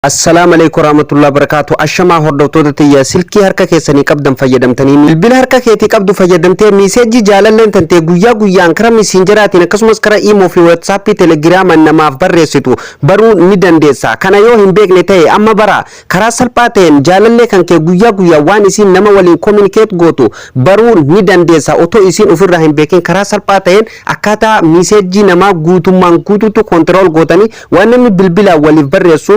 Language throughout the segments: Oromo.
السلام عليكم ورحمة الله وبركاته. أشما هردوتو تيا سلكي هركا كيساني قبضن فيدمتني البل هركا كيتي قبضو فيدمتني ميساجي جالالين تنتي قويا انكرا ميسنجراتي نكسمس كرا ايمو في واتسابي تلجرام انما بريسيتو برو ندن ديسا كان يو هم بيك نتاي اما برا كرا سلباتين جالالي كان كي قويا وان اسين نما ولين كومينيكيت غوتو برو ندن ديسا اوتو اسين افر راهم بيكين كرا سلباتين اكاتا ميساجي نما غوتو من غوتو تو كنترول غوتاني وانمي بالبلا ولي بريسو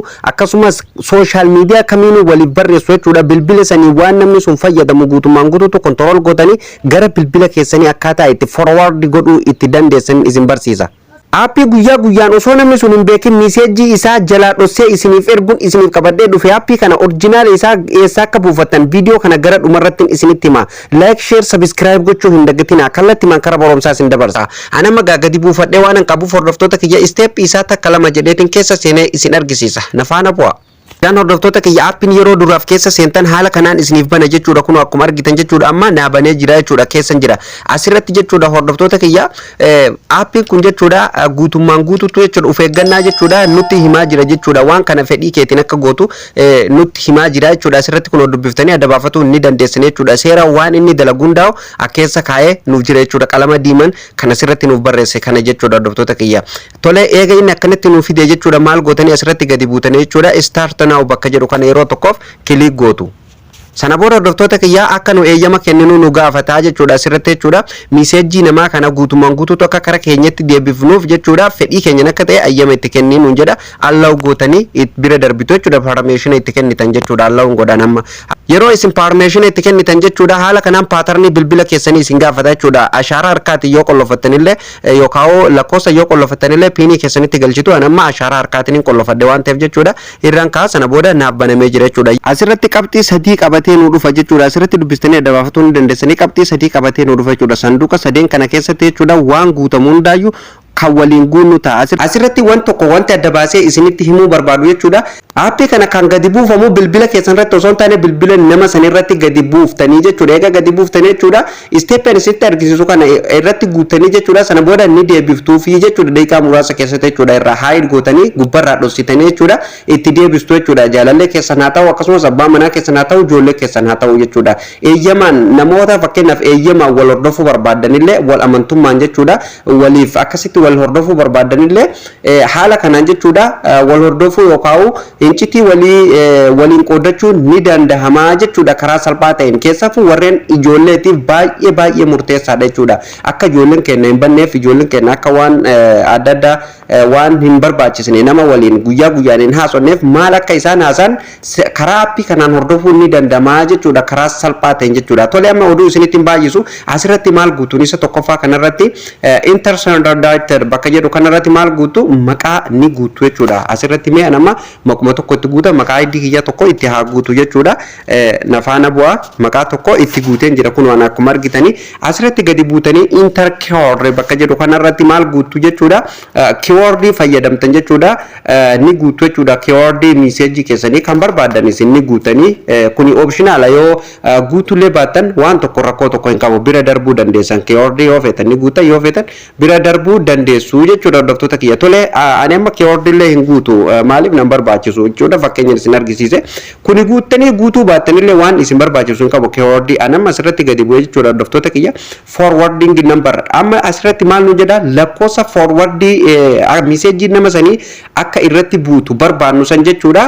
akkasumas social media kamiin wali barreessu jechuudha bilbila sanii waan namni sun fayyadamu guutumaan guutuutu control godhanii gara bilbila keessanii akkaataa itti forward godhuu itti dandeessan isin barsiisa. Aappii guyyaan osoo namni sun hin beekin meseejii isaa jalaa dhossee isiniif erguun isiniif qabadhee dhufe aappii kana original isaa eessaa akka buufattan viidiyoo kana gara dhumarratti isinitti hima. Like, share, subscribe gochuu hin dagatinaa. Kallattii man karaa barumsaa isin dabarsa. Ana magaa gadi buufadhee waan an qabuuf hordoftoota kiyya step isaa takka lama jedheetiin keessa seenee isin argisiisa. Na faana bu'a. Dan hordoftoota kiyya aappiin yeroo duraaf keessa seentan haala kanaan isiniif bana jechuudha kun akkuma argitan jechuudha amma naabanee jira jechuudha keessan jira asirratti jechuudha hordoftoota kiyya aappiin kun jechuudha guutummaan guutuutu jechuudha of eeggannaa jechuudha nutti himaa jira jechuudha waan kana fedhii keetiin akka gootu nutti himaa jira jechuudha asirratti kun hordofbiftanii adda baafachuu ni dandeessan jechuudha seera waan inni dalagu hundaa'u akkeessa kaa'ee nuuf jira jechuudha qalama diiman kana asirratti nuuf barreesse kana jechuudha hordoftoota kiyya tole eega inni akkanatti nuuf fide jechuudha maal gootanii asirratti gadi buutanii jechuudha start now bakka jedhu kana yeroo tokkoof kilik gootu. Sana booda hordoftoota kiyyaa akka nu eeyyama kenninu nu gaafataa jechuudha asirratti jechuudha meseejii namaa kana guutumaan guutuutu akka kara keenyatti deebifnuuf jechuudha fedhii keenya akka ta'e ayyama itti kenninu jedha allow gootanii bira darbitu jechuudha permission itti kennitan jechuudha allow godhan amma yeroo isin permission itti kennitan jechuudha haala kanaan paatarnii bilbila keessanii isin gaafata jechuudha ashaara harkaati yoo qollofattanillee yookaan lakkoofsa yoo qollofattanillee piinii keessanitti galchitu amma ashaara harkaatiin qollofadde waan ta'eef jechuudha irraan kaasana booda naaf banamee jira jechuudha asirratti qabxii sadii qabatee nu dhufa jechuudha asirratti dubbistanii adda baafachuu ni dandeessanii qabxii sadii qabatee nu dhufa jechuudha sanduuqa sadeen kana keessatti jechuudha waan guutamu hundaayyuu kan waliin guunnu ta'a asirratti waan tokko wanti adda baasee isinitti himuu barbaadu jechuudha aappii kana kan gadi buufamu bilbila keessan irratti osoo hin taane bilbila nama san irratti gadi buuftanii jechuudha eega gadi buuftanii jechuudha steepen isitti argisiisu kana irratti guutanii jechuudha sana booda ni deebiftuufi jechuudha daqiiqaa muraasa keessatti jechuudha irraa haayid gootanii gubbarraa dhossitanii jechuudha itti deebiftu jechuudha jaalallee keessan haa ta'u akkasumas abbaa manaa keessan haa ta'u ijoollee keessan haa ta'u jechuudha eeyyamaan namoota fakkeenyaaf eeyyamaan wal hordofuu barbaadanillee wal amantummaan jechuudha waliif akkasitti wal hordofuu barbaadanillee haala kanaan jechuudha wal hordofuu yookaan incitii waliin qoodachuun ni danda'ama jechuudha karaa salphaa ta'een keessafuu warreen ijoolleetiif baay'ee murteessaadha jechuudha akka ijoolleen keenya hin banneef ijoolleen keenya akka waan adda addaa waan hin barbaachisne nama waliin guyyaan hin haasofneef maal akka isaan haasan karaa aappii kanaan hordofuun ni danda'ama jechuudha karaa salphaa ta'een jechuudha tole amma oduu isinitti hin baay'isu asirratti maal guutuun isa tokkoffaa kanarratti interstandardized bakka jedhu kanarratti maal guutu maqaa ni guutu jechuudha asirratti mee nama maquma tokko itti guuta maqaa ID kiyya tokko itti haa guutu jechuudha nafaana bu'aa maqaa tokko itti guuteen jira kun waan akkuma argitanii asirratti gadi buutanii inter keyword bakka jedhu kanarratti maal guutu jechuudha keyword fayyadamtan jechuudha ni guutu jechuudha keyword message keessanii kan barbaadan isin ni guutanii kuni optional yoo guutulee baatan waan tokko rakkoo tokko hin qabu bira darbuu dandeessan keyword yoo feetan ni guuta yoo feetan bira darbuu dandeessu jechuudha hordoftoota kiyya tole ani amma keyword illee hin guutu maaliif nan barbaachisu jechuudha fakkeenyaan isin argisiise kuni guuttanii guutuu baatanillee waan isin barbaachisu hin qabu keyword anamma asirratti gadi bu'ee jechuudha hordoftoota kiyya forwarding number amma asirratti maal nu jedha lakkoofsa forward message nama sanii akka irratti buutu barbaannu san jechuudha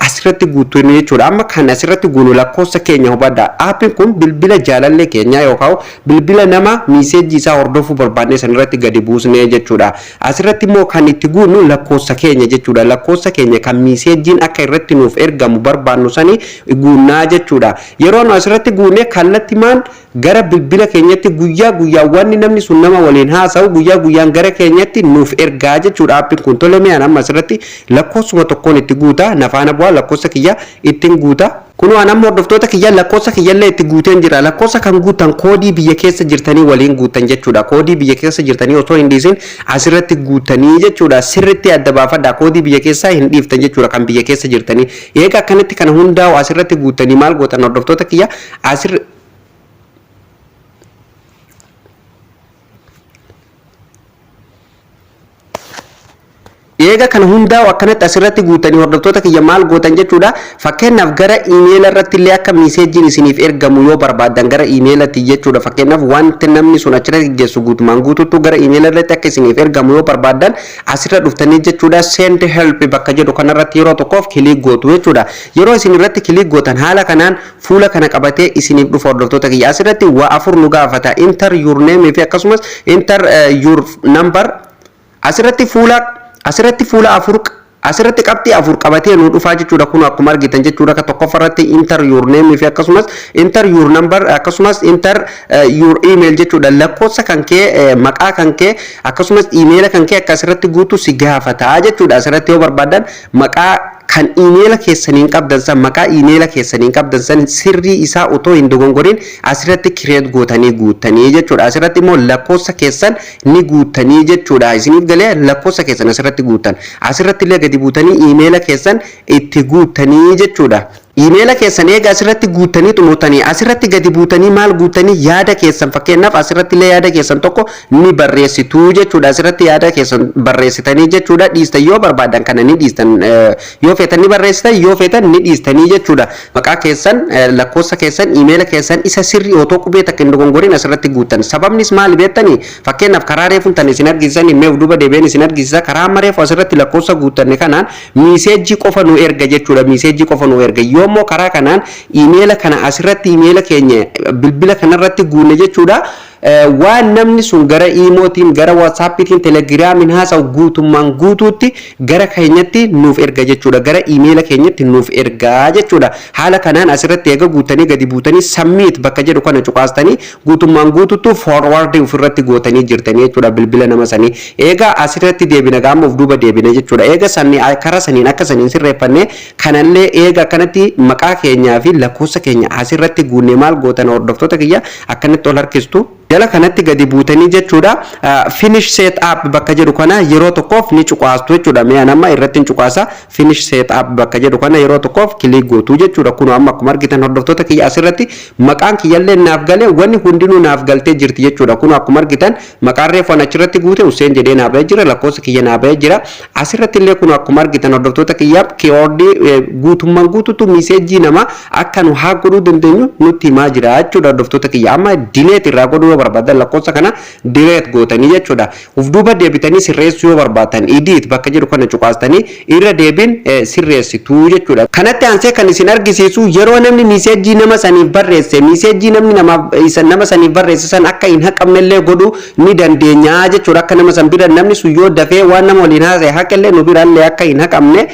asirratti guutu jechuudha amma kan asirratti guunu lakkoofsa keenya hubadha aappiin kun bilbila jaalallee keenya yookaan bilbila nama message isaa hordofuu barbaanne san irratti gadi buusnee jechuudha asirratti immoo kan itti guunu lakkoofsa keenya jechuudha lakkoofsa keenya kan message akka irratti nuuf ergamu barbaannu sanii guunnaa jechuudha yeroo nu asirratti guunee kallattimaan gara bilbila keenyatti guyyaa wanni namni sun nama waliin haasa'u guyyaan gara keenyatti nuuf ergaa jechuudha aappiin kun tole mee amma asirratti lakkoofsuma tokkoon itti guuta nafaana bu'aa lakkoofsa kiyya ittiin guuta kun waan amma hordoftoota kiyya lakkoofsa kiyyallee itti guuteen jira lakkoofsa kan guutan koodii biyya keessa jirtanii waliin guutan jechuudha koodii biyya keessa jirtanii osoo hin dhiisin asirratti guutanii jechuudha sirritti adda baafadha koodii biyya keessaa hin dhiiftan jechuudha kan biyya keessa jirtanii eega akkanatti kana hundaa'u asirratti guutanii maal gootan hordoftoota kiyya eega kana hundaa akkanatti asirratti guutanii hordoftoota kiyya maal gootan jechuudha. Fakkeenyaaf gara email irratti illee akka message isiniif ergamu yoo barbaadan gara email atti jechuudha. Fakkeenyaaf wanti namni sun achirratti geessu guutumaan guutuutu gara email irratti akka isiniif ergamu yoo barbaadan asirra dhuftanii jechuudha send help bakka jedhu kanarratti yeroo tokkoof kilik gootu jechuudha. Yeroo isin irratti kilik gootan haala kanaan fuula kana qabatee isiniif dhufa hordoftoota kiyya. Asirratti waa afur nu gaafata enter your name fi akkasumas enter your number. Asirratti fuula afur asirratti qabxii afur qabatee nu dhufaa jechuudha. Kun akkuma argitan jechuudha ka tokkoffaarratti enter your name fi akkasumas enter your number akkasumas enter your email jechuudha. Lakkoofsa kan kee maqaa kan kee akkasumas email kan kee akka asirratti guutu si gaafata jechuudha. Asirratti yoo barbaadan maqaa kan email keessaniin qabdan san maqaa email keessaniin qabdan san sirrii isaa otoo hin dogongorin asirratti create gootanii guutanii jechuudha. Asirratti immoo lakkoofsa keessan ni guutanii jechuudha. Isiniif galee lakkoofsa keessan asirratti guutan asirratti illee gadi buutanii email keessan itti guutanii jechuudha. Email keessan eega asirratti guutanii xumurtanii asirratti gadi buutanii maal guutanii yaada keessan fakkeenyaaf asirratti illee yaada keessan tokko ni barreessitu jechuudha. Asirratti yaada keessan barreessitanii jechuudha. Dhiistan yoo barbaadan kana ni dhiistan yoo feetan ni barreessitan yoo feetan ni dhiistanii jechuudha. Maqaa keessan lakkoofsa keessan email keessan isa sirrii otoo qubee takka hin dogongorin asirratti guutan. Sababnis maal beektanii fakkeenyaaf karaa reefuun tan isin argisiisan himee duuba deebiin isin argisiisa karaa mareefu asirratti lakkoofsa guutanne kanaan message qofa nu erga jechuudha. Message qofa nu erga yoommoo karaa kanaan email kana asirratti email keenya bilbila kanarratti guunne jechuudha. Waan namni sun gara imootiin gara whatsaappiitiin telegiraamiin haasa'u guutummaan guutuutti gara keenyatti nuuf erga jechuudha. Gara email keenyatti nuuf ergaa jechuudha. Haala kanaan asirratti eega guutanii gadi buutanii submit bakka jedhu kana cuqaastanii guutummaan guutuutti forward ofirratti gootanii jirtanii jechuudha bilbila nama sanii. Eega asirratti deebina gaama of duuba deebina jechuudha. Eega sanni karaa saniin akka saniin sirreeffannee kanallee eega kanatti maqaa keenyaa fi lakkoofsa keenya asirratti guunnee maal gootan hordoftoota kiyya akkanatti ol harkistu. Jala kanatti gadi buutanii jechuudha finish set up bakka jedhu kana yeroo tokkoof ni cuqaastu jechuudha. Mee anamma irratti hin cuqaasa finish set up bakka jedhu kana yeroo tokkoof kilik gootu jechuudha. Kun amma akkuma argitan hordoftoota kiyya asirratti maqaan kiyyallee naaf galee wanni hundinuu naaf galtee jirti jechuudha. Kun akkuma argitan maqaan reefan achirratti guute Hussein jedhee naaf bahee jira lakkoofsa kiyya naaf bahee jira. Asirratti illee kun akkuma argitan hordoftoota kiyya keewordii guutummaan guutuutu message nama akka nu haa godhuu dandeenyu nutti himaa jira jechuudha hordoftoota kiyya. Amma delete irraa godhuu barbaadan lakkoofsa kana delete gootanii jechuudha. Uf duuba deebitanii sirreessuu yoo barbaadan edit bakka jedhu kana cuqaastanii irra deebiin sirreessitu jechuudha. Kanatti aansee kan isin argisiisu yeroo namni message nama saniif barreesse message namni nama saniif barreesse san akka hin haqamnellee godhuu ni dandeenya jechuudha. Akka nama san bira namni sun yoo dafee waan nama waliin haasa'e haqallee nu biraallee akka hin haqamne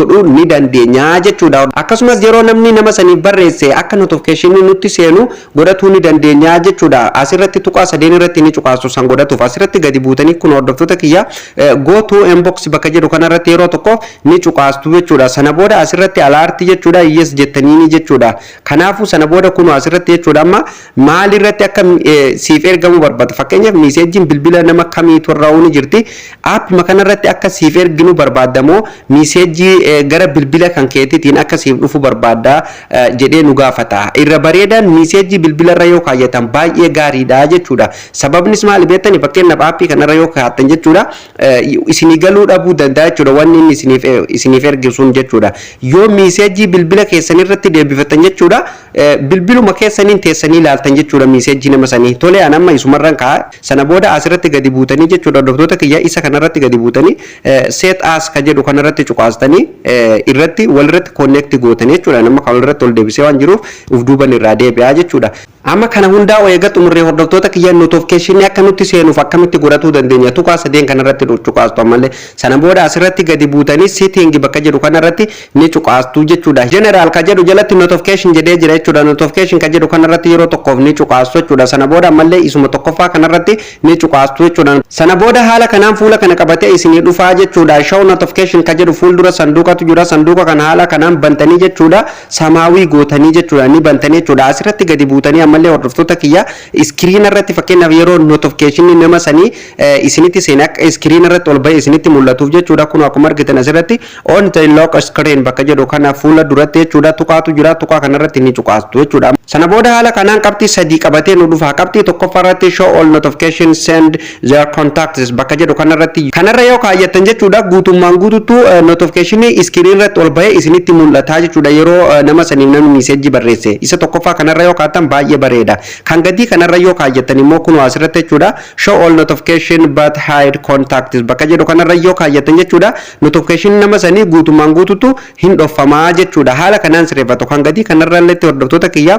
godhuu ni dandeenya jechuudha. Akkasumas yeroo namni nama saniif barreesse akka notification nutti seenu godhatuu ni dandeenya jechuudha. Asirratti tuqaa sadeen irratti ni cuqaasu san godhatuuf asirratti gadi buutanii kun hordoftoota kiyya go to inbox bakka jedhu kanarratti yeroo tokko ni cuqaastu jechuudha. Sana booda asirratti alaarti jechuudha yes jettanii ni jechuudha. Kanaafuu sana booda kun asirratti jechuudha amma maalirratti akka siif ergamu barbaada. Fakkeenyaaf message bilbila nama kamiitu irraa ni jirti. App makanarratti akka siif erginu barbaadamoo message gara bilbila kan keetiitiin akka siif dhufu barbaada jedhee nu gaafata. Irra bareedaan message bilbila irra yoo kaayyatan baay'ee gaariidha jechuudha. Sababnis maal beektani fakkeenyaaf aappii kanarra yoo kaa'atan jechuudha isinii galuu dhabuu danda'a jechuudha wanni inni isiniif ergisuun jechuudha. Yoo message bilbila keessan irratti deebifatan jechuudha bilbiluma keessaniin teessanii ilaaltan jechuudha message nama sanii. Tole an amma isumarran kaa'a sana booda asirratti gadi buutanii jechuudha hordoftoota kiyya isa kanarratti gadi buutanii set as ka jedhu kanarratti cuqaastanii irratti walirratti connect gootanii jechuudha. Nama kan walirratti ol deebisee waan jiruuf uf duuban irraa deebi'aa jechuudha. Amma kana hundaa eega xumurree hordoftoota kiyya notification akka nutti seenuuf akkamitti godhatuu dandeenya tuqaa sadeen kanarratti cuqaastu ammallee sana booda asirratti gadi buutanii setting bakka jedhu kanarratti ni cuqaastu jechuudha. General ka jedhu jalatti notification jedhee jira jechuudha. Notification ka jedhu kanarratti yeroo tokkoof ni cuqaastu jechuudha. Sana booda ammallee isuma tokkoffaa kanarratti ni cuqaastu jechuudha. Sana booda haala kanaan fuula kana qabatee isinii dhufaa jechuudha. Show notification ka jedhu fuuldura sanduuqatu jira. Sanduuqa kana haala kanaan bantanii jechuudha samaawii gootanii jechuudha ni bantanii jechuudha. Asirratti gadi buutanii ammallee hordoftoota kiyya iskiriina irratti fakkeenyaaf yeroo notification nama sanii isinitti seenaa akka iskiriina irratti ol ba'e isinitti mul'atuuf jechuudha kun akkuma argitan asirratti on the lock screen bakka jedhu kana fuula duratti jechuudha tuqaatu jira tuqaa kanarratti ni cuqaastu jechuudha sana booda haala kanaan qabxii sadii qabatee nu dhufa qabxii tokkoffaa irratti show all notification send their contacts bakka jedhu kanarra yoo kaayyattan jechuudha guutummaan guututu notification iskiriin irratti ol ba'e isinitti mul'ata jechuudha yeroo nama saniif namni message barreesse isa tokkoffaa kanarra yoo kaattan baay'ee bareeda kan gadii kanarra yoo kaayyattan immoo kun asirratti jechuudha show all notification but hide contacts bakka jedhu kanarra yoo kaayyattan jechuudha notification nama sanii guutummaan guututu hin dhoffamaa jechuudha haala kanaan sirreeffatu kan gadii kanarra illee hordoftoota kiyya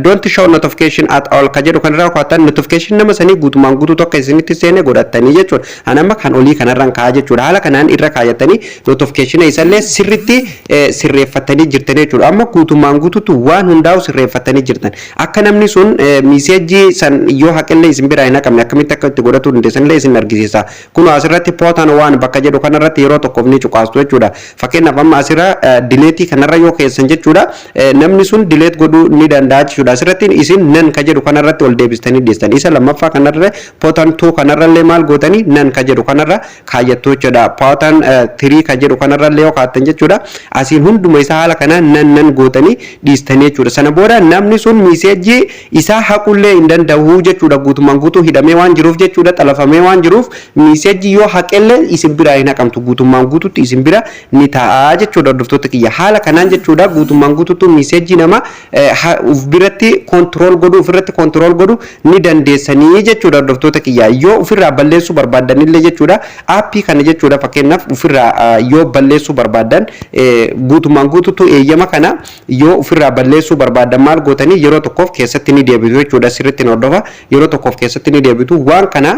don't show notification at all ka jedhu kanarra yoo kaattan notification nama sanii guutummaan guututu akka isinitti seene godhattanii jechuudha anama kan olii kanarraan kaa jechuudha haala kanaan irra kaayyatanii notification isallee sirritti sirreeffatanii jirtan jechuudha amma guutummaan guututu waan hundaa'u sirreeffatanii jirtan akka namni sun message san yoo haqillee isin biraa hin haqamne akkamitti akka itti godhatu dandeessanillee isin argisiisa kun asirratti pootan waan bakka jedhu kanarratti yeroo tokkoof ni cuqaastu jechuudha fakkeenyaaf amma asirra delete kanarra yoo keessan jechuudha namni sun delete godhuu ni danda'a jechuudha asirratti isin nan ka jedhu kanarratti ol deebistanii dhiistan isa lammaffaa kanarra pootan 2 kanarrallee maal gootanii nan ka jedhu kanarra kaayyattu jechuudha pootan 3 ka jedhu kanarrallee yoo kaattan jechuudha asiin hunduma isaa haala kanaan nan gootanii dhiistanii jechuudha sana booda namni sun message isaa haqullee hin danda'u jechuudha guutummaan guutuu hidhamee waan jiruuf jechuudha xalafamee waan jiruuf message yoo haqellee isin biraa hin haqamtu guutummaan guututti isin bira ni ta'a jechuudha hordoftoota kiyya haala kanaan jechuudha guutummaan guututti message nama uf biratti control godhu ofirratti control godhu ni dandeessanii jechuudha hordoftoota kiyya yoo ofirraa balleessuu barbaadanillee jechuudha aappii kana jechuudha fakkeenyaaf ofirraa yoo balleessuu barbaadan guutummaan guututti eeyyama kana yoo ofirraa balleessuu barbaadan maal gootanii yeroo tokkoof keessatti ni deebitu jechuudha sirriitti hordofa yeroo tokkoof keessatti ni deebitu waan kana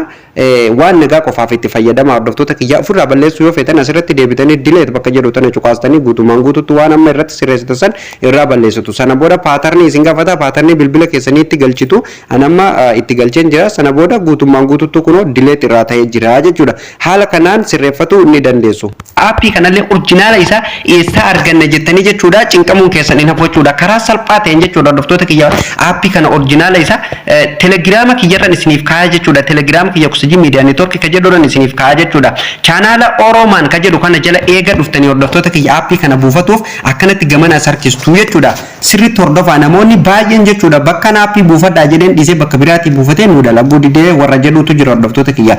waan nagaa qofaaf itti fayyadama hordoftoota kiyya ofirraa balleessuu yoo feetan asirratti deebitanii delete bakka jedhu tana cuqaastanii guutummaan guututti waan amma irratti sirreessitan san irraa balleessitu sana booda paatarni isin gaafata paatarni bilbila keessanii itti galchitu anamma itti galcheen jira sana booda guutummaan guututti kunoo delete irraa ta'ee jira jechuudha haala kanaan sirreeffatu ni dandeessu aappii kanallee orjinaala isaa eessaa arganna jettanii jechuudha cinqamuun keessan hin hafu jechuudha karaa salphaa ta'een jechuudha hordoftoota kiyya aappii kana orjinaala isaa telegiraama kiyyarran isiniif kaaya jechuudha telegiraama kiyya kusiji miidiyaa neetwork ka jedhuudhaan isiniif kaaya jechuudha chaanaala Oromaan ka jedhu kana jala eega dhuftanii hordoftoota kiyya aappii kana buufatuuf akkanatti gamana sarkistu jechuudha sirriitti hordofaa namoonni baay'een jechuudha bakka aappii buufadhaa jedheen dhiisee bakka biraatti buufatee nu dalaguu didee warra jedhutu jira hordoftoota kiyya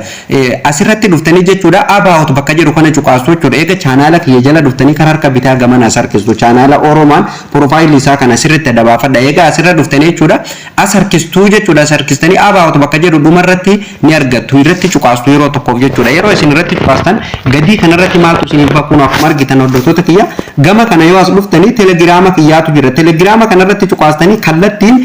asirratti dhuftanii jechuudha abaawut bakka jedhu kana cuqaastu jechuudha eega chaanaala kiyya jala dhuftanii karaa harka bitaa gamana sarkistu chaanaala Oromaan profaayilii isaa kana sirriitti dabaafadha eega asirra dhuftanii jechuudha asarkistu jechuudha sarkistanii abaawut bakka jedhu dhumarratti ni argattu irratti cuqaastu yeroo tokkoof jechuudha yeroo isin irratti cuqaastan gadii kanarratti maaltu isiniif bakkuun akkuma argitan hordoftoota kiyya gama kana yoo as dhuftanii telegiraama kiyyaatu jira telegiraama kanarratti cuqaastanii kallattiin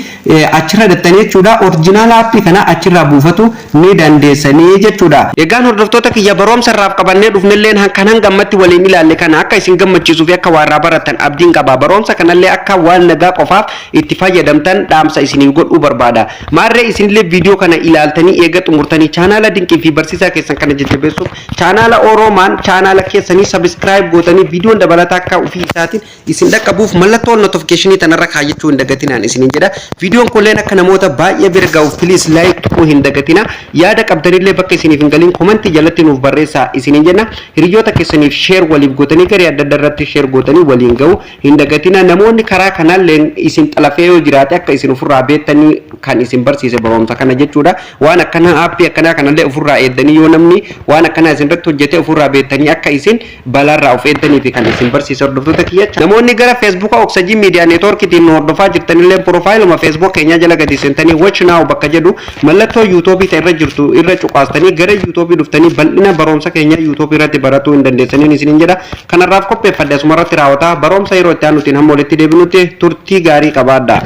achirra dhattanii jechuudha orjinaala aappii kana achirraa buufatu ni dandeessanii jechuudha egaan hordoftoota kiyya baroomsa irraaf qabannee dhufnelleen kanan gammatti waliin ilaalle kana akka isin gammachiisuu fi akka waarraa baratan abdiin qaba baroomsa kanallee akka waan nagaa qofaaf itti fayyadamtan dhaamsa isiniif godhuu barbaada maarree isinillee viidiyoo kana ilaaltanii eega xumurtanii chaanaala dinqii fi barsiisaa keessan kana jajjabeessuuf chaanaala Oromaan chaanaala keessanii subscribe gootanii viidiyoon dabalataa akka ofii isaatiin isin dhaqqabuuf mallattoo notification tanarra kaayyachuu hin dagatinaan isiniin jedha viidiyoon kunilleen akka namoota baay'ee bira ga'uuf please like tuquu hin dagatina yaada qabdanillee bakka isiniif hin galiin komentii jalatti nuuf barreessaa isiniin jenna hiriyoota keessaniif share waliif gootanii garee adda addaa irratti share gootanii waliin ga'u hin dagatina namoonni karaa kanaalleen isin xalafee yoo jiraate akka isin ofirraa beektanii kan isin barsiise baroomsa kana jechuudha waan akkana aappii akkanaa kanallee ofirraa eeddanii yoo namni waan akkanaa isin irratti hojjete ofirraa beektanii akka isin balaarraa of eeddanii fi kan isin barsiise hordoftoota kiyya namoonni gara Facebook Oxygen Media Network ittiin hordofaa jirtanillee profaayiluma Facebook keenya jala gadi seentanii watch now bakka jedhu mallattoo YouTube ta'e irra jirtu irra cuqaastanii gara YouTube dhuftanii bal'ina baroomsa keenya YouTube irratti baratuu hin dandeessaniin isiniin jedha kanarraaf qopheeffadhe asuma irratti raawwataa baroomsa yeroo itti aanutiin hamma walitti deebinutti turtii gaarii qabaadhaa